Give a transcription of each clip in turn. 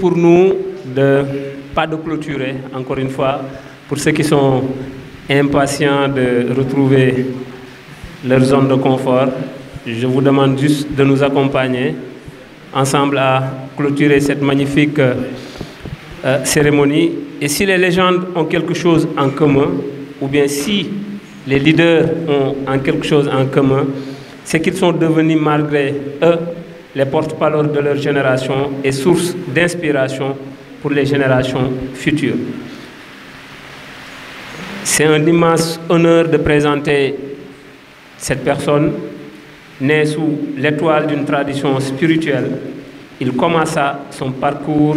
pour nous de pas de clôturer, encore une fois, pour ceux qui sont impatients de retrouver leur zone de confort. Je vous demande juste de nous accompagner ensemble à clôturer cette magnifique cérémonie. Et si les légendes ont quelque chose en commun, ou bien si les leaders ont quelque chose en commun, c'est qu'ils sont devenus malgré eux les porte-parole de leur génération et source d'inspiration pour les générations futures. C'est un immense honneur de présenter cette personne. Né sous l'étoile d'une tradition spirituelle, il commença son parcours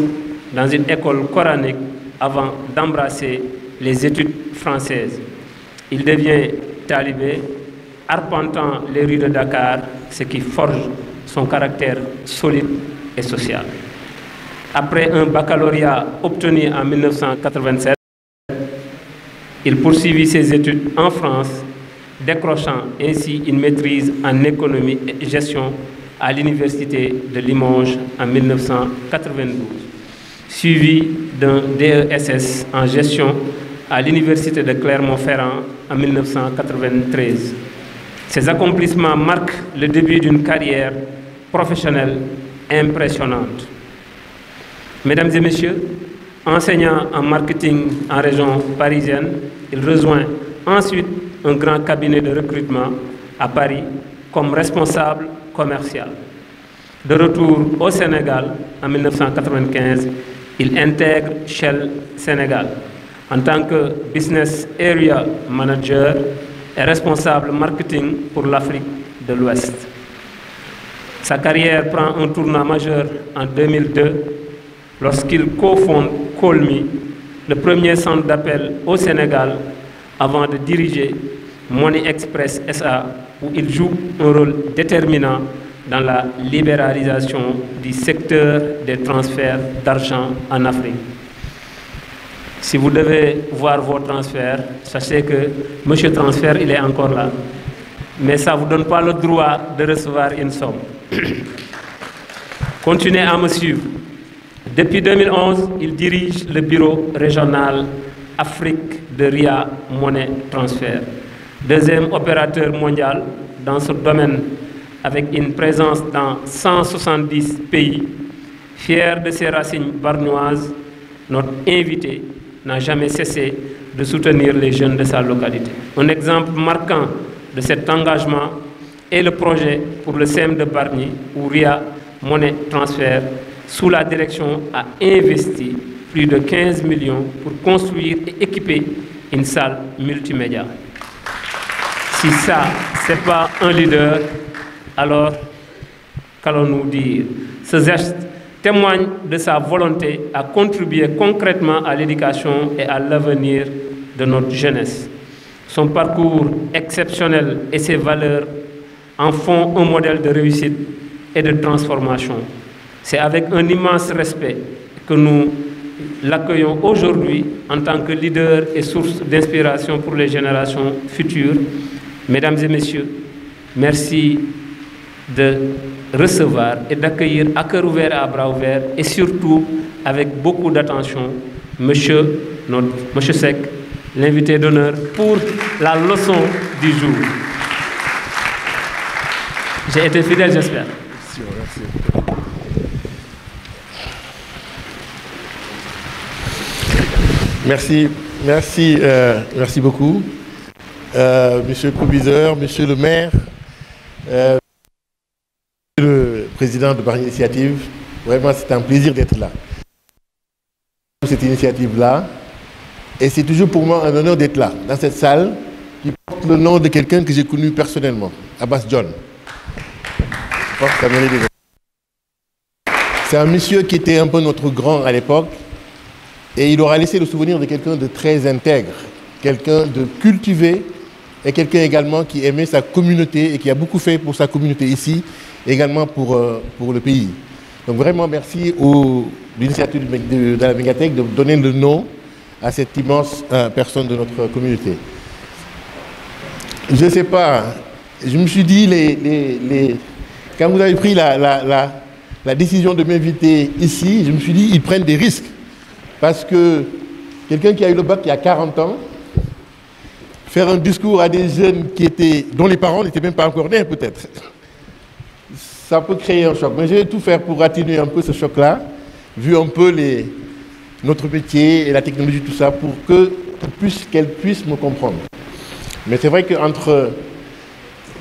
dans une école coranique avant d'embrasser les études françaises. Il devient talibé, arpentant les rues de Dakar, ce qui forge son caractère solide et social. Après un baccalauréat obtenu en 1987, il poursuivit ses études en France, décrochant ainsi une maîtrise en économie et gestion à l'université de Limoges en 1992, suivi d'un DESS en gestion à l'université de Clermont-Ferrand en 1993. Ces accomplissements marquent le début d'une carrière professionnelle impressionnante. Mesdames et messieurs, enseignant en marketing en région parisienne, il rejoint ensuite un grand cabinet de recrutement à Paris comme responsable commercial. De retour au Sénégal en 1995, il intègre Shell Sénégal en tant que Business Area Manager et responsable marketing pour l'Afrique de l'Ouest. Sa carrière prend un tournant majeur en 2002 lorsqu'il cofonde Call.me, le premier centre d'appel au Sénégal, avant de diriger Money Express SA, où il joue un rôle déterminant dans la libéralisation du secteur des transferts d'argent en Afrique. Si vous devez voir vos transferts, sachez que Monsieur Transfert, il est encore là. Mais ça ne vous donne pas le droit de recevoir une somme. Continuez à me suivre. Depuis 2011, il dirige le bureau régional Afrique de RIA Money Transfer, deuxième opérateur mondial dans ce domaine avec une présence dans 170 pays. Fier de ses racines bargnoises, notre invité n'a jamais cessé de soutenir les jeunes de sa localité. Un exemple marquant de cet engagement est le projet pour le CEM de Bargny, où RIA Money Transfer, sous la direction, a investi plus de 15 millions pour construire et équiper une salle multimédia. Si ça, ce n'est pas un leader, alors qu'allons-nous dire? Ce geste témoigne de sa volonté à contribuer concrètement à l'éducation et à l'avenir de notre jeunesse. Son parcours exceptionnel et ses valeurs en font un modèle de réussite et de transformation. C'est avec un immense respect que nous l'accueillons aujourd'hui en tant que leader et source d'inspiration pour les générations futures. Mesdames et messieurs, merci de recevoir et d'accueillir à cœur ouvert et à bras ouverts et surtout avec beaucoup d'attention Monsieur Seck, l'invité d'honneur pour la leçon du jour. J'ai été fidèle, j'espère. Merci, merci beaucoup. Monsieur le proviseur, monsieur le maire, le président de Bargny Initiative, vraiment c'est un plaisir d'être là. Cette initiative-là, et c'est toujours pour moi un honneur d'être là, dans cette salle, qui porte le nom de quelqu'un que j'ai connu personnellement, Abbas John. C'est un monsieur qui était un peu notre grand à l'époque, et il aura laissé le souvenir de quelqu'un de très intègre, quelqu'un de cultivé, et quelqu'un également qui aimait sa communauté et qui a beaucoup fait pour sa communauté ici, également pour le pays. Donc vraiment merci à l'initiative de la médiathèque de donner le nom à cette immense personne de notre communauté. Je ne sais pas, je me suis dit, quand vous avez pris la décision de m'inviter ici, je me suis dit, ils prennent des risques. Parce que quelqu'un qui a eu le bac il y a 40 ans, faire un discours à des jeunes dont les parents n'étaient même pas encore nés, peut-être, ça peut créer un choc. Mais je vais tout faire pour atténuer un peu ce choc-là, vu un peu notre métier et la technologie, tout ça, pour qu'elles puissent me comprendre. Mais c'est vrai qu'entre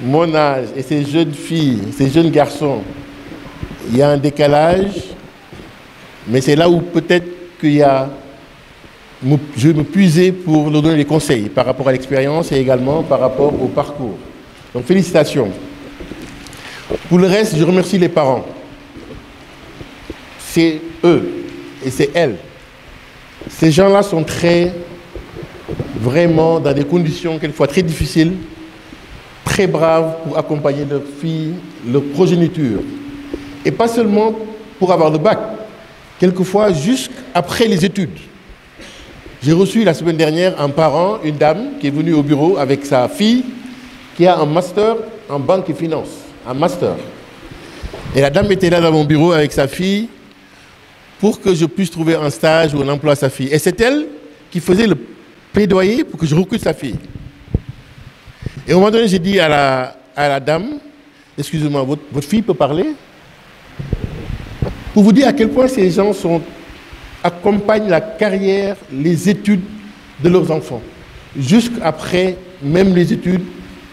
mon âge et ces jeunes filles, ces jeunes garçons, il y a un décalage, mais c'est là où peut-être je vais me puiser pour leur donner des conseils par rapport à l'expérience et également par rapport au parcours. Donc félicitations. Pour le reste, je remercie les parents. C'est eux et c'est elles. Ces gens-là sont vraiment dans des conditions quelquefois très difficiles, très braves pour accompagner leurs filles, leur progéniture. Et pas seulement pour avoir le bac, quelquefois jusqu'après les études. J'ai reçu la semaine dernière un parent, une dame, qui est venue au bureau avec sa fille, qui a un master en banque et finance, un master. Et la dame était là dans mon bureau avec sa fille pour que je puisse trouver un stage ou un emploi à sa fille. Et c'est elle qui faisait le plaidoyer pour que je recrute sa fille. Et au moment donné, j'ai dit à la dame, excusez-moi, votre fille peut parler? Pour vous dire à quel point ces gens accompagnent la carrière, les études de leurs enfants, jusqu'après même les études,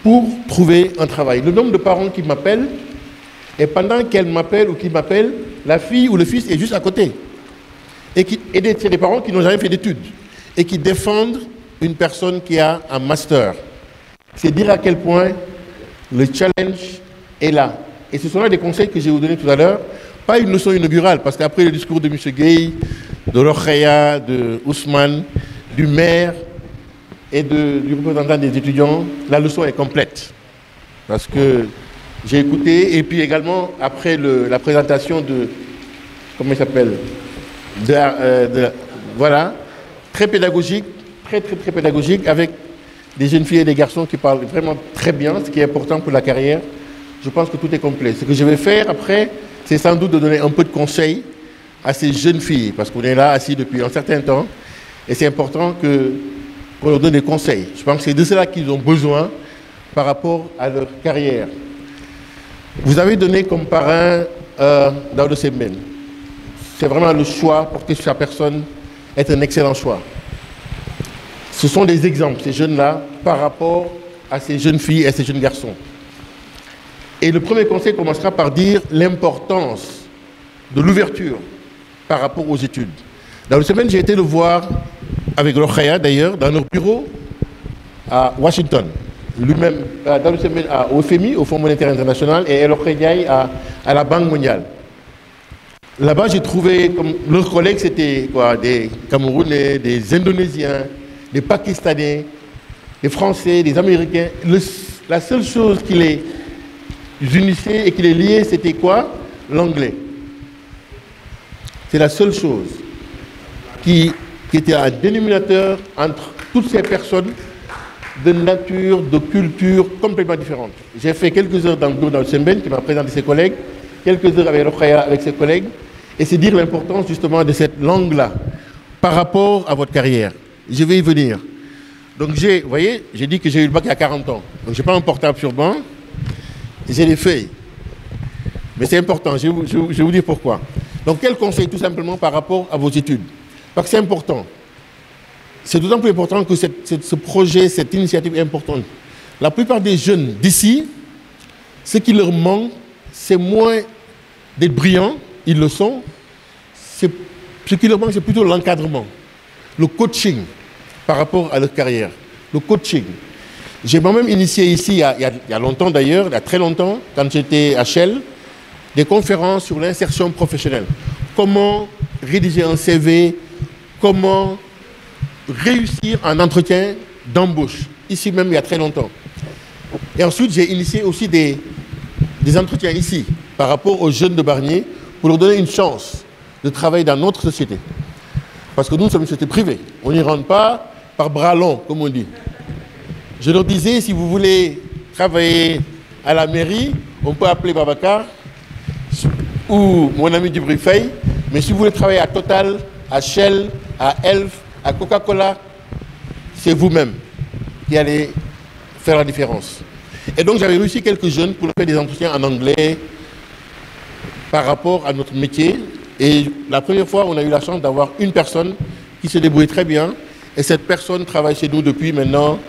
pour trouver un travail. Le nombre de parents qui m'appellent, et pendant qu'elle m'appelle ou qu'il m'appelle, la fille ou le fils est juste à côté. Et c'est des parents qui n'ont jamais fait d'études et qui défendent une personne qui a un master. C'est dire à quel point le challenge est là. Et ce sont là des conseils que je vais vous donner tout à l'heure. Pas une leçon inaugurale, parce qu'après le discours de M. Gueye, de Rokhaya, de Ousmane, du maire et du représentant des étudiants, la leçon est complète. Parce que j'ai écouté, et puis également après la présentation comment il s'appelle, voilà, très pédagogique, très pédagogique, avec des jeunes filles et des garçons qui parlent vraiment très bien, ce qui est important pour la carrière. Je pense que tout est complet. Ce que je vais faire après, c'est sans doute de donner un peu de conseils à ces jeunes filles, parce qu'on est là assis depuis un certain temps, et c'est important qu'on leur donne des conseils. Je pense que c'est de cela qu'ils ont besoin par rapport à leur carrière. Vous avez donné comme parrain Daouda Sembène. C'est vraiment le choix porté sur sa personne est un excellent choix. Ce sont des exemples, ces jeunes-là, par rapport à ces jeunes filles et ces jeunes garçons. Et le premier conseil commencera par dire l'importance de l'ouverture par rapport aux études. Dans la semaine, j'ai été le voir avec Rokhaya d'ailleurs, dans nos bureaux à Washington. Lui-même, dans la semaine au FMI, au Fonds monétaire international, et Rokhaya à la Banque mondiale. Là-bas, j'ai trouvé, comme leurs collègues, c'était des Camerounais, des Indonésiens, des Pakistanais, des Français, des Américains. La seule chose qui les unissait et qui les liait, c'était quoi? L'anglais. C'est la seule chose qui était un dénominateur entre toutes ces personnes de nature, de culture complètement différente. J'ai fait quelques heures dans le bureau d'Daouda Sembène qui m'a présenté ses collègues, quelques heures avec Rokhaya avec ses collègues, et c'est dire l'importance justement de cette langue-là par rapport à votre carrière. Je vais y venir. Donc vous voyez, j'ai dit que j'ai eu le bac il y a 40 ans. Donc je n'ai pas un portable sur banc, j'ai les feuilles. Mais c'est important, je vais vous dire pourquoi. Donc quel conseil tout simplement par rapport à vos études? Parce que c'est important. C'est d'autant plus important que ce projet, cette initiative est importante. La plupart des jeunes d'ici, ce qui leur manque, c'est moins d'être brillants, ils le sont. Ce qui leur manque, c'est plutôt l'encadrement, le coaching par rapport à leur carrière. Le coaching. J'ai moi-même initié ici, il y a longtemps d'ailleurs, il y a très longtemps, quand j'étais à Shell, des conférences sur l'insertion professionnelle. Comment rédiger un CV, comment réussir un entretien d'embauche, ici même il y a très longtemps. Et ensuite, j'ai initié aussi des entretiens ici, par rapport aux jeunes de Bargny, pour leur donner une chance de travailler dans notre société. Parce que nous sommes une société privée. On n'y rentre pas par bras long, comme on dit. Je leur disais, si vous voulez travailler à la mairie, on peut appeler Babacar. ou mon ami Djibril Faye, mais si vous voulez travailler à Total, à Shell, à Elf, à Coca-Cola, c'est vous-même qui allez faire la différence. Et donc j'avais réussi quelques jeunes pour faire des entretiens en anglais par rapport à notre métier. Et la première fois, on a eu la chance d'avoir une personne qui se débrouille très bien. Et cette personne travaille chez nous depuis maintenant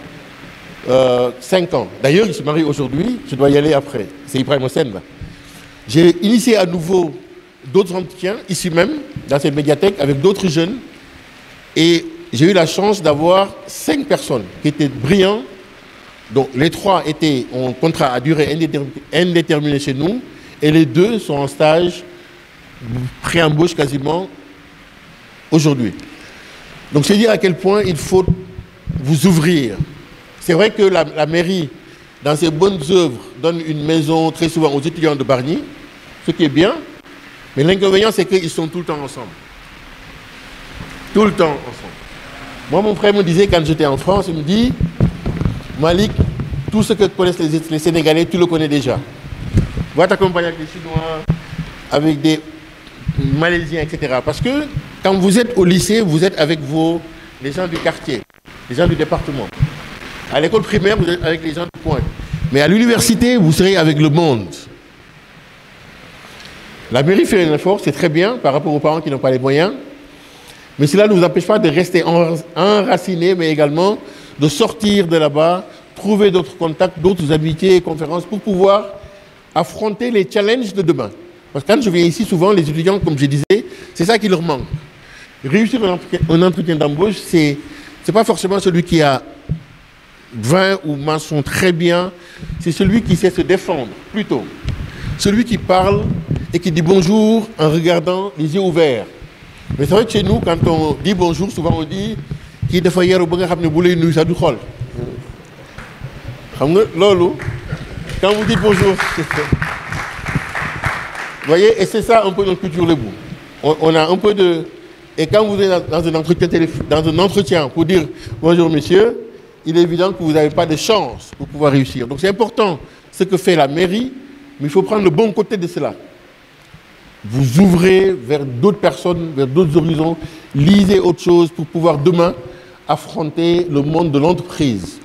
5 ans. D'ailleurs, il se marie aujourd'hui, je dois y aller après. C'est Ibrahim Hossein. J'ai initié à nouveau d'autres entretiens, ici même, dans cette médiathèque, avec d'autres jeunes. Et j'ai eu la chance d'avoir 5 personnes qui étaient brillants. Donc les 3 étaient en contrat à durée indéterminée chez nous. Et les 2 sont en stage, pré-embauche quasiment, aujourd'hui. Donc c'est dire à quel point il faut vous ouvrir. C'est vrai que la mairie, dans ses bonnes œuvres, donne une maison très souvent aux étudiants de Bargny, ce qui est bien, mais l'inconvénient c'est qu'ils sont tout le temps ensemble. Tout le temps ensemble. Moi, mon frère me disait quand j'étais en France, il me dit, Malik, tout ce que connaissent les Sénégalais, tu le connais déjà. Va t'accompagner avec les Chinois, avec des Malaisiens, etc. Parce que quand vous êtes au lycée, vous êtes avec les gens du quartier, les gens du département. À l'école primaire, vous êtes avec les gens du coin. Mais à l'université, vous serez avec le monde. La mairie fait un effort, c'est très bien par rapport aux parents qui n'ont pas les moyens. Mais cela ne vous empêche pas de rester enracinés, mais également de sortir de là-bas, trouver d'autres contacts, d'autres amitiés et conférences pour pouvoir affronter les challenges de demain. Parce que quand je viens ici, souvent, les étudiants, comme je disais, c'est ça qui leur manque. Réussir un entretien d'embauche, c'est pas forcément celui qui a 20 ou mentions très bien, c'est celui qui sait se défendre, plutôt. Celui qui parle et qui dit bonjour en regardant les yeux ouverts. Mais c'est vrai que chez nous, quand on dit bonjour, souvent on dit qui dafa yaru ba nga xam ne bu lay nuyu sax du xool. Xam nga loolu, quand vous dites bonjour, vous voyez, et c'est ça un peu notre culture Lébou. On a un peu de... Et quand vous êtes dans un entretien pour dire bonjour monsieur, il est évident que vous n'avez pas de chance pour pouvoir réussir. Donc c'est important ce que fait la mairie, mais il faut prendre le bon côté de cela. Vous ouvrez vers d'autres personnes, vers d'autres horizons, lisez autre chose pour pouvoir demain affronter le monde de l'entreprise.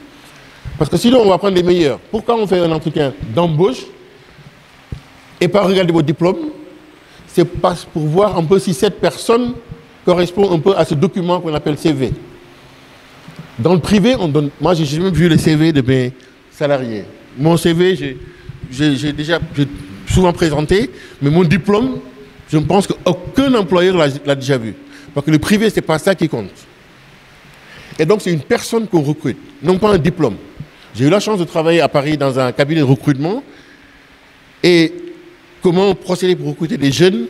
Parce que sinon, on va prendre les meilleurs. Pourquoi on fait un entretien d'embauche et pas regarder vos diplômes? C'est pour voir un peu si cette personne correspond un peu à ce document qu'on appelle CV. Dans le privé, on donne... Moi, j'ai même vu les CV de mes salariés. Mon CV, j'ai déjà souvent présenté, mais mon diplôme, je pense qu'aucun employeur l'a déjà vu. Parce que le privé, ce n'est pas ça qui compte. Et donc, c'est une personne qu'on recrute, non pas un diplôme. J'ai eu la chance de travailler à Paris dans un cabinet de recrutement. Et comment procéder pour recruter des jeunes?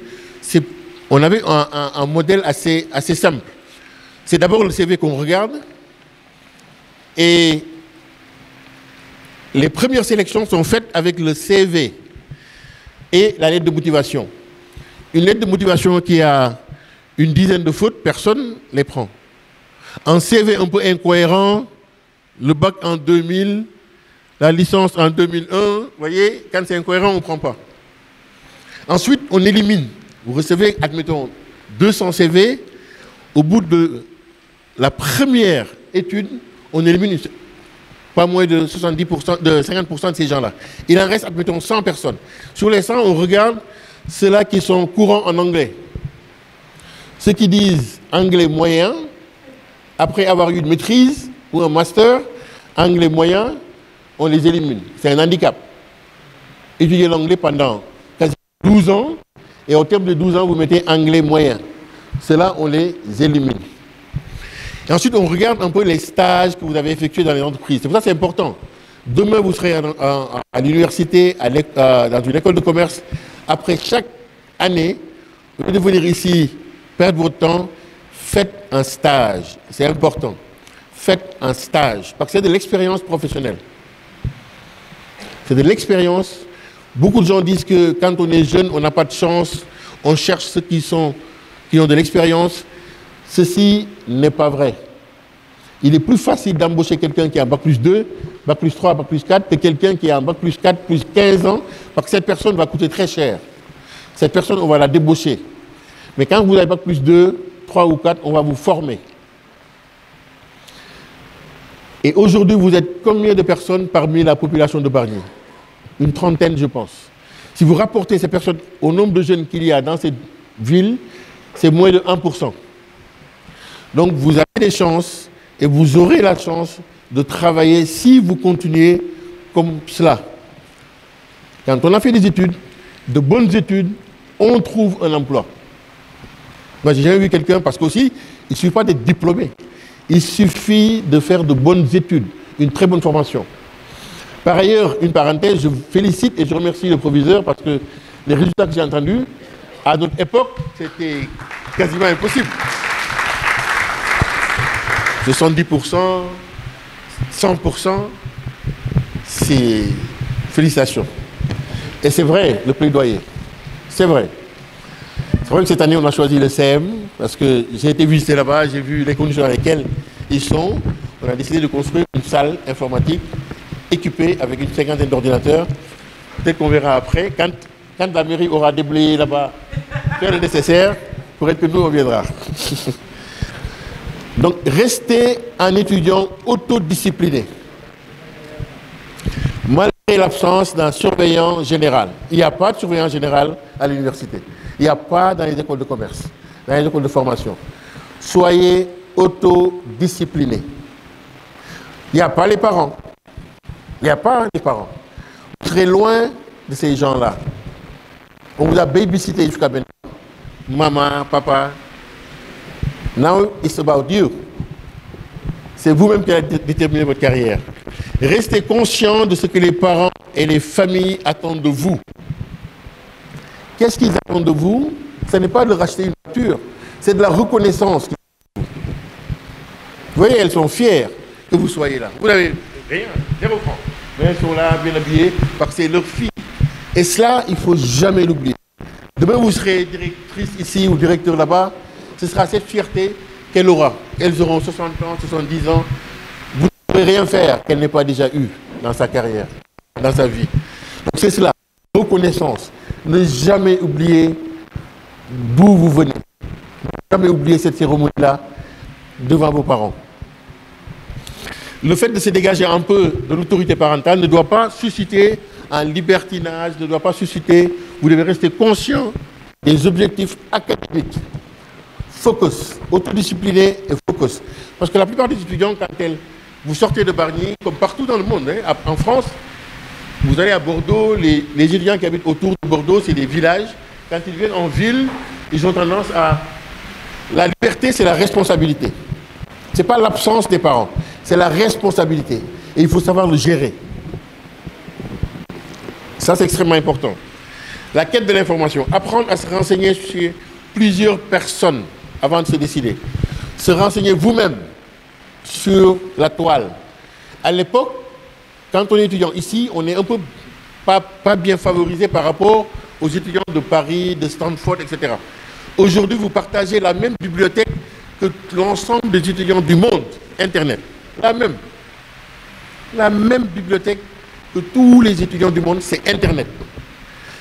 On avait un modèle assez simple. C'est d'abord le CV qu'on regarde. Et les premières sélections sont faites avec le CV et la lettre de motivation. Une lettre de motivation qui a une dizaine de fautes, personne ne les prend. Un CV un peu incohérent, le bac en 2000, la licence en 2001, vous voyez, quand c'est incohérent, on ne prend pas. Ensuite, on élimine. Vous recevez, admettons, 200 CV. Au bout de la première étude, on élimine pas moins de 70%, de 50% de ces gens-là. Il en reste, admettons, 100 personnes. Sur les 100, on regarde ceux-là qui sont courants en anglais. Ceux qui disent anglais moyen, après avoir eu une maîtrise ou un master, anglais moyen, on les élimine. C'est un handicap. Étudier l'anglais pendant quasi 12 ans, et au terme de 12 ans, vous mettez anglais moyen. Ceux-là, on les élimine. Et ensuite, on regarde un peu les stages que vous avez effectués dans les entreprises. C'est pour ça que c'est important. Demain, vous serez à l'université, dans une école de commerce. Après chaque année, au lieu de venir ici, perdre votre temps, faites un stage. C'est important. Faites un stage. Parce que c'est de l'expérience professionnelle. C'est de l'expérience. Beaucoup de gens disent que quand on est jeune, on n'a pas de chance. On cherche ceux qui ont de l'expérience. Ceci n'est pas vrai. Il est plus facile d'embaucher quelqu'un qui a un bac plus 2, bac plus 3, bac plus 4, que quelqu'un qui a un bac plus 4, plus 15 ans, parce que cette personne va coûter très cher. Cette personne, on va la débaucher. Mais quand vous n'avez pas plus 2, 3 ou 4, on va vous former. Et aujourd'hui, vous êtes combien de personnes parmi la population de Bargny? Une trentaine, je pense. Si vous rapportez ces personnes au nombre de jeunes qu'il y a dans cette ville, c'est moins de 1%. Donc vous avez des chances et vous aurez la chance de travailler si vous continuez comme cela. Quand on a fait des études, de bonnes études, on trouve un emploi. Moi, j'ai jamais vu quelqu'un, parce qu'aussi, il ne suffit pas d'être diplômé. Il suffit de faire de bonnes études, une très bonne formation. Par ailleurs, une parenthèse, je félicite et je remercie le proviseur parce que les résultats que j'ai entendus, à notre époque, c'était quasiment impossible. 70%, 100%, c'est félicitations. Et c'est vrai, le plaidoyer. C'est vrai. C'est vrai que cette année, on a choisi le CM, parce que j'ai été visiter là-bas, j'ai vu les conditions dans lesquelles ils sont. On a décidé de construire une salle informatique équipée avec une cinquantaine d'ordinateurs. Peut-être qu'on verra après. Quand la mairie aura déblayé là-bas, faire le nécessaire, pour être que nous, on viendra. Donc, restez un étudiant autodiscipliné. Malgré l'absence d'un surveillant général. Il n'y a pas de surveillant général à l'université. Il n'y a pas dans les écoles de commerce, dans les écoles de formation. Soyez autodisciplinés. Il n'y a pas les parents. Il n'y a pas les parents. Vous serez loin de ces gens-là. On vous a babysité jusqu'à maintenant. Maman, papa. Now it's about you. C'est vous-même qui allez déterminer votre carrière. Restez conscient de ce que les parents et les familles attendent de vous. Qu'est-ce qu'ils attendent de vous? Ce n'est pas de racheter une voiture, c'est de la reconnaissance. Vous voyez, elles sont fières que vous soyez là. Vous n'avez rien, 0 francs. Mais elles sont là, bien habillées, parce que c'est leur fille. Et cela, il ne faut jamais l'oublier. Demain, vous serez directrice ici ou directeur là-bas, ce sera cette fierté qu'elle aura. Elles auront 60 ans, 70 ans. Vous ne pourrez rien faire qu'elle n'ait pas déjà eu dans sa carrière, dans sa vie. Donc c'est cela, reconnaissance. Ne jamais oublier d'où vous venez. Ne jamais oublier cette cérémonie-là devant vos parents. Le fait de se dégager un peu de l'autorité parentale ne doit pas susciter un libertinage, ne doit pas susciter... Vous devez rester conscient des objectifs académiques. Focus, autodiscipliné et focus. Parce que la plupart des étudiants, quand vous sortez de Bargny, comme partout dans le monde, hein, en France, vous allez à Bordeaux, les étudiants qui habitent autour de Bordeaux, c'est des villages. Quand ils viennent en ville, ils ont tendance à... La liberté, c'est la responsabilité. Ce n'est pas l'absence des parents, c'est la responsabilité. Et il faut savoir le gérer. Ça, c'est extrêmement important. La quête de l'information. Apprendre à se renseigner sur plusieurs personnes avant de se décider. Se renseigner vous-même sur la toile. À l'époque, quand on est étudiant ici, on est un peu pas bien favorisé par rapport aux étudiants de Paris, de Stanford, etc. Aujourd'hui, vous partagez la même bibliothèque que l'ensemble des étudiants du monde, Internet. La même bibliothèque que tous les étudiants du monde, c'est Internet.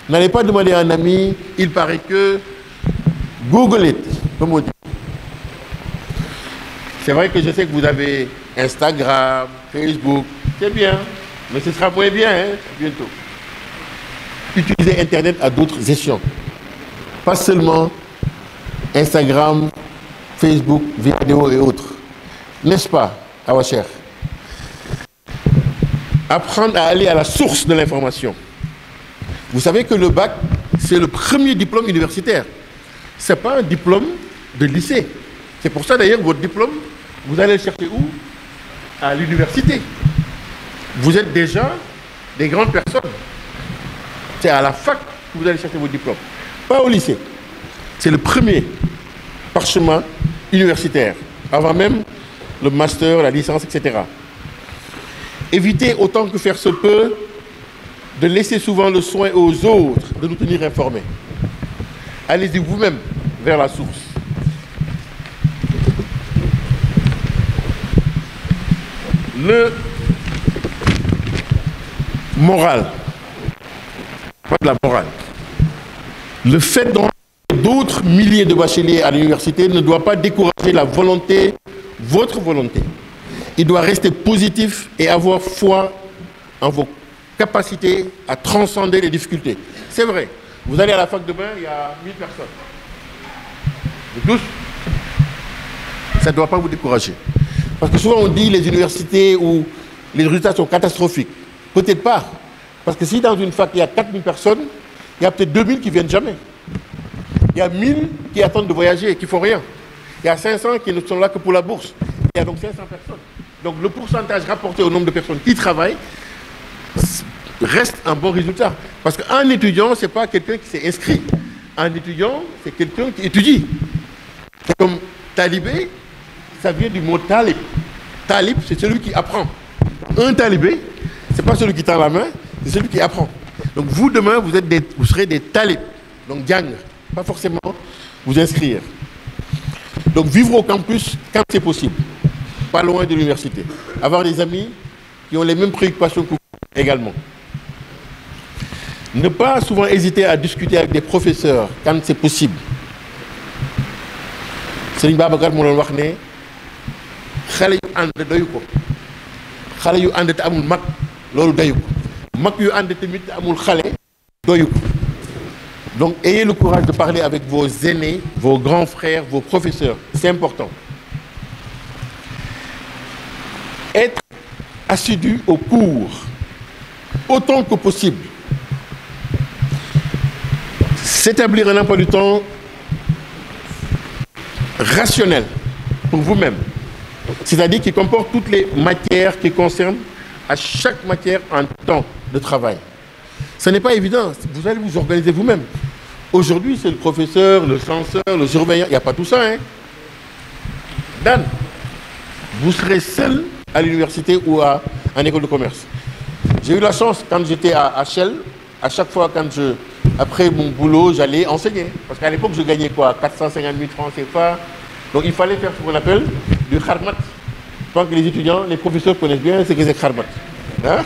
N'allez pas demander à un ami, il paraît que... Google it, comme on dit. C'est vrai que je sais que vous avez Instagram, Facebook, c'est bien, mais ce sera moins bien, hein, bientôt. Utilisez Internet à d'autres échelons. Pas seulement Instagram, Facebook, vidéo et autres. N'est-ce pas, Awacher? Apprendre à aller à la source de l'information. Vous savez que le bac, c'est le premier diplôme universitaire. Ce n'est pas un diplôme de lycée. C'est pour ça d'ailleurs votre diplôme, vous allez le chercher où? À l'université. Vous êtes déjà des grandes personnes. C'est à la fac que vous allez chercher votre diplôme. Pas au lycée. C'est le premier parchemin universitaire. Avant même le master, la licence, etc. Évitez autant que faire se peut de laisser souvent le soin aux autres de nous tenir informés. Allez-y vous-même vers la source. Le moral. Pas de la morale. Le fait d'envoyer d'autres milliers de bacheliers à l'université ne doit pas décourager la volonté, votre volonté. Il doit rester positif et avoir foi en vos capacités à transcender les difficultés. C'est vrai, vous allez à la fac demain, il y a 1000 personnes. Vous tous, ça ne doit pas vous décourager. Parce que souvent on dit les universités où les résultats sont catastrophiques. Peut-être pas. Parce que si dans une fac il y a 4000 personnes, il y a peut-être 2000 qui ne viennent jamais. Il y a 1000 qui attendent de voyager et qui ne font rien. Il y a 500 qui ne sont là que pour la bourse. Il y a donc 500 personnes. Donc le pourcentage rapporté au nombre de personnes qui travaillent reste un bon résultat. Parce qu'un étudiant, ce n'est pas quelqu'un qui s'est inscrit. Un étudiant, c'est quelqu'un qui étudie. C'est comme talibé, ça vient du mot talib. Talib, c'est celui qui apprend. Un talibé, ce n'est pas celui qui tend la main, c'est celui qui apprend. Donc vous, demain, vous serez des talibs. Donc gang, pas forcément vous inscrire. Donc vivre au campus quand c'est possible. Pas loin de l'université. Avoir des amis qui ont les mêmes préoccupations que vous également. Ne pas souvent hésiter à discuter avec des professeurs quand c'est possible. Serigne Babacar moo doon wax ne xale yu ànd doyu ko xale yu ànd te amul mag loolu doyu ko mag yu ànd tamit te amul xale doyu ko. Donc ayez le courage de parler avec vos aînés, vos grands frères, vos professeurs. C'est important. Être assidu aux cours autant que possible. S'établir un emploi du temps rationnel pour vous-même. C'est-à-dire qui comporte toutes les matières qui concernent à chaque matière un temps de travail. Ce n'est pas évident. Vous allez vous organiser vous-même. Aujourd'hui, c'est le professeur, le censeur, le surveillant. Il n'y a pas tout ça. Hein? Dan, vous serez seul à l'université ou en école de commerce. J'ai eu la chance, quand j'étais à Shell, à chaque fois, après mon boulot, j'allais enseigner. Parce qu'à l'époque, je gagnais quoi 450 000 francs CFA. Donc il fallait faire ce qu'on appelle du kharmat. Je pense que les étudiants, les professeurs connaissent bien ce que c'est kharmat. Hein?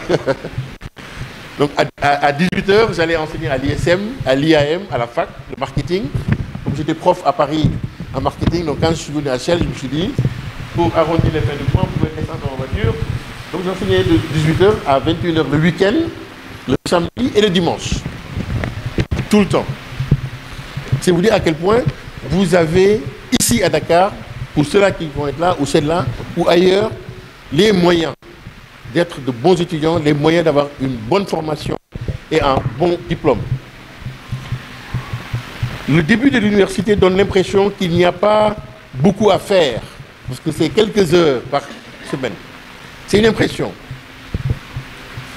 Donc à 18h, j'allais enseigner à l'ISM, à l'IAM, à la fac, le marketing. Comme j'étais prof à Paris en marketing, donc quand je suis venu à Shell, je me suis dit, pour arrondir les fins de mois, pour mettre l'essence dans ma voiture. Donc j'enseignais de 18h à 21h le week-end, le samedi et le dimanche. Tout le temps. C'est vous dire à quel point vous avez ici à Dakar, pour ceux-là qui vont être là, ou celles-là, ou ailleurs, les moyens d'être de bons étudiants, les moyens d'avoir une bonne formation et un bon diplôme. Le début de l'université donne l'impression qu'il n'y a pas beaucoup à faire, parce que c'est quelques heures par semaine. C'est une impression.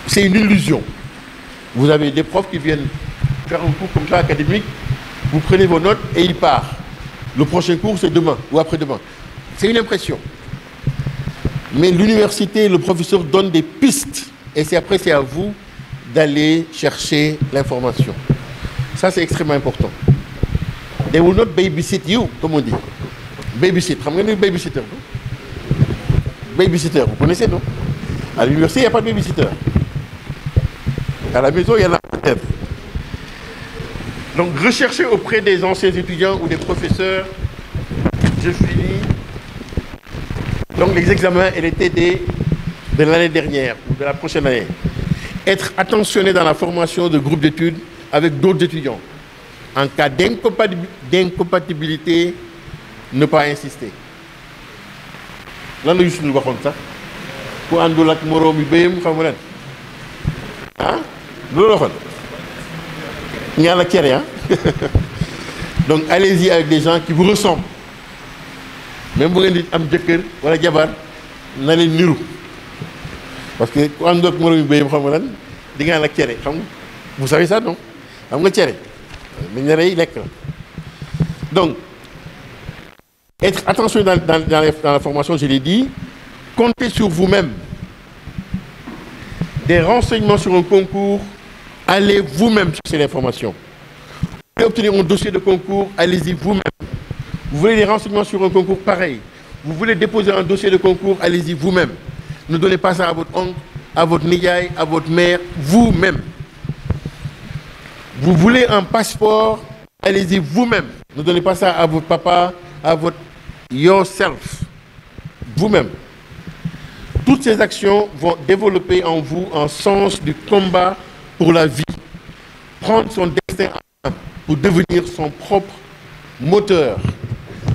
C'est une illusion. Vous avez des profs qui viennent faire un cours comme ça académique, vous prenez vos notes et ils partent. Le prochain cours, c'est demain ou après-demain. C'est une impression. Mais l'université, le professeur donne des pistes. Et après, c'est à vous d'aller chercher l'information. Ça, c'est extrêmement important. They will not babysit you, comme on dit. Babysit. Vous savez babysitter, non? Babysitter, vous connaissez, non? À l'université, il n'y a pas de babysitter. À la maison, il y en a peut-être. Donc, recherchez auprès des anciens étudiants ou des professeurs. Je finis. Donc, les examens et les TD de l'année dernière ou de la prochaine année. Être attentionné dans la formation de groupes d'études avec d'autres étudiants. En cas d'incompatibilité, ne pas insister. Lan la Youssou Ndour waxoon sax ku àndul ak moroom yi béyam xam nga leen ah loolu waxoon ñaan ak cere ah donc allez-y avec des gens qui vous ressemblent même bu ngeen di am jëkkër wala jabar na leen niru parce que ku àndul ak moroom yi béyam xam nga lan di nga ak cere xam nga vous savez ça non xam nga cere dañ la rey lekk la donc être attention dans la formation, je l'ai dit, comptez sur vous-même. Des renseignements sur un concours, allez vous-même chercher l'information. Vous voulez obtenir un dossier de concours, allez-y vous-même. Vous voulez des renseignements sur un concours, pareil. Vous voulez déposer un dossier de concours, allez-y vous-même. Ne donnez pas ça à votre oncle, à votre niaï, à votre mère, vous-même. Vous voulez un passeport allez-y vous-même. Ne donnez pas ça à votre papa, à votre yourself. Vous-même. Toutes ces actions vont développer en vous un sens du combat pour la vie. Prendre son destin en main pour devenir son propre moteur.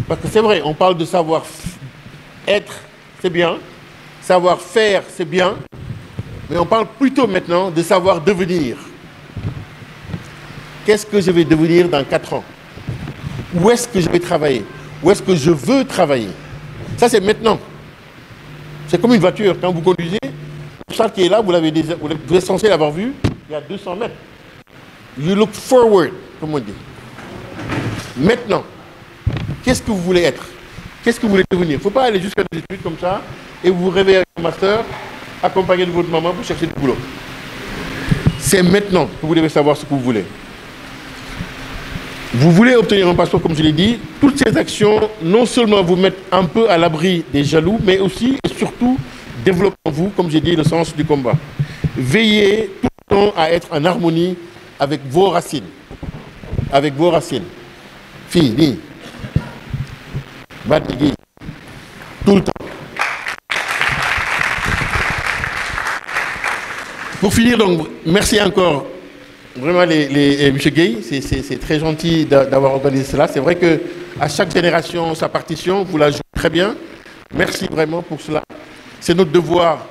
Parce que c'est vrai, on parle de savoir-être, c'est bien. Savoir-faire, c'est bien. Mais on parle plutôt maintenant de savoir devenir. Qu'est-ce que je vais devenir dans 4 ans? Où est-ce que je vais travailler? Où est-ce que je veux travailler? Ça, c'est maintenant. C'est comme une voiture. Quand vous conduisez, ça qui est là, vous êtes censé l'avoir vu il y a 200 mètres. You look forward, comme on dit. Maintenant, qu'est-ce que vous voulez être? Qu'est-ce que vous voulez devenir? Il ne faut pas aller jusqu'à des études comme ça et vous réveiller avec un master, accompagné de votre maman pour chercher du boulot. C'est maintenant que vous devez savoir ce que vous voulez. Vous voulez obtenir un passeport, comme je l'ai dit. Toutes ces actions, non seulement vous mettent un peu à l'abri des jaloux, mais aussi et surtout développent en vous, comme j'ai dit, le sens du combat. Veillez tout le temps à être en harmonie avec vos racines. Avec vos racines. Fini. Batigui. Tout le temps. Pour finir, donc, merci encore. Vraiment, M. Gueye, c'est très gentil d'avoir organisé cela. C'est vrai qu'à chaque génération, sa partition, vous la jouez très bien. Merci vraiment pour cela. C'est notre devoir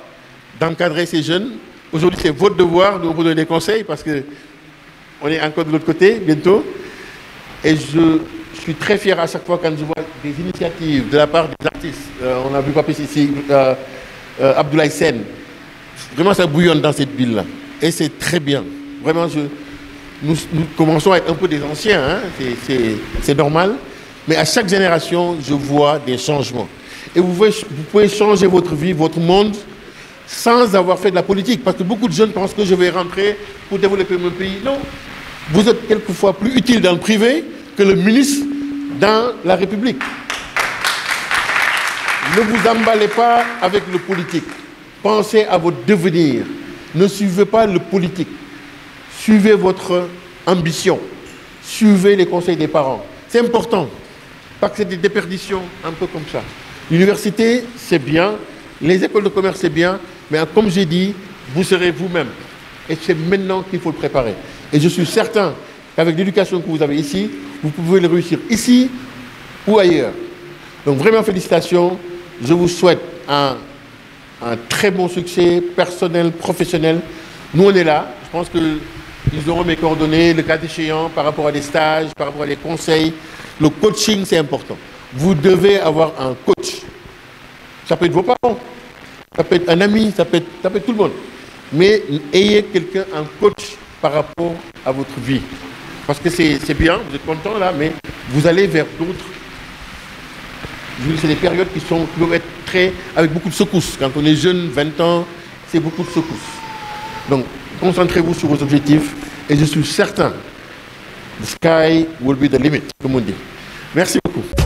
d'encadrer ces jeunes. Aujourd'hui, c'est votre devoir de vous donner des conseils parce qu'on est encore de l'autre côté, bientôt. Et je suis très fier à chaque fois quand je vois des initiatives de la part des artistes. On a vu Papis ici, Abdoulaye Sen. Vraiment, ça bouillonne dans cette ville-là. Et c'est très bien. Vraiment, nous commençons à être un peu des anciens, hein? C'est normal. Mais à chaque génération, je vois des changements. Et vous pouvez changer votre vie, votre monde, sans avoir fait de la politique. Parce que beaucoup de jeunes pensent que je vais rentrer pour développer mon pays. Non. Vous êtes quelquefois plus utile dans le privé que le ministre dans la République. Ne vous emballez pas avec le politique. Pensez à votre devenir. Ne suivez pas le politique. Suivez votre ambition. Suivez les conseils des parents. C'est important. Pas que c'est des déperditions un peu comme ça. L'université, c'est bien. Les écoles de commerce, c'est bien. Mais comme j'ai dit, vous serez vous-même. Et c'est maintenant qu'il faut le préparer. Et je suis certain qu'avec l'éducation que vous avez ici, vous pouvez le réussir ici ou ailleurs. Donc vraiment félicitations. Je vous souhaite un très bon succès personnel, professionnel. Nous, on est là. Je pense qu'ils auront mes coordonnées, le cas échéant, par rapport à des stages, par rapport à des conseils. Le coaching, c'est important. Vous devez avoir un coach. Ça peut être vos parents, ça peut être un ami, ça peut être tout le monde. Mais ayez quelqu'un, un coach par rapport à votre vie. Parce que c'est bien, vous êtes content là, mais vous allez vers d'autres. C'est des périodes qui peuvent être avec beaucoup de secousses. Quand on est jeune, 20 ans, c'est beaucoup de secousses. Donc, concentrez-vous sur vos objectifs et je suis certain, the sky will be the limit, comme on dit. Merci beaucoup.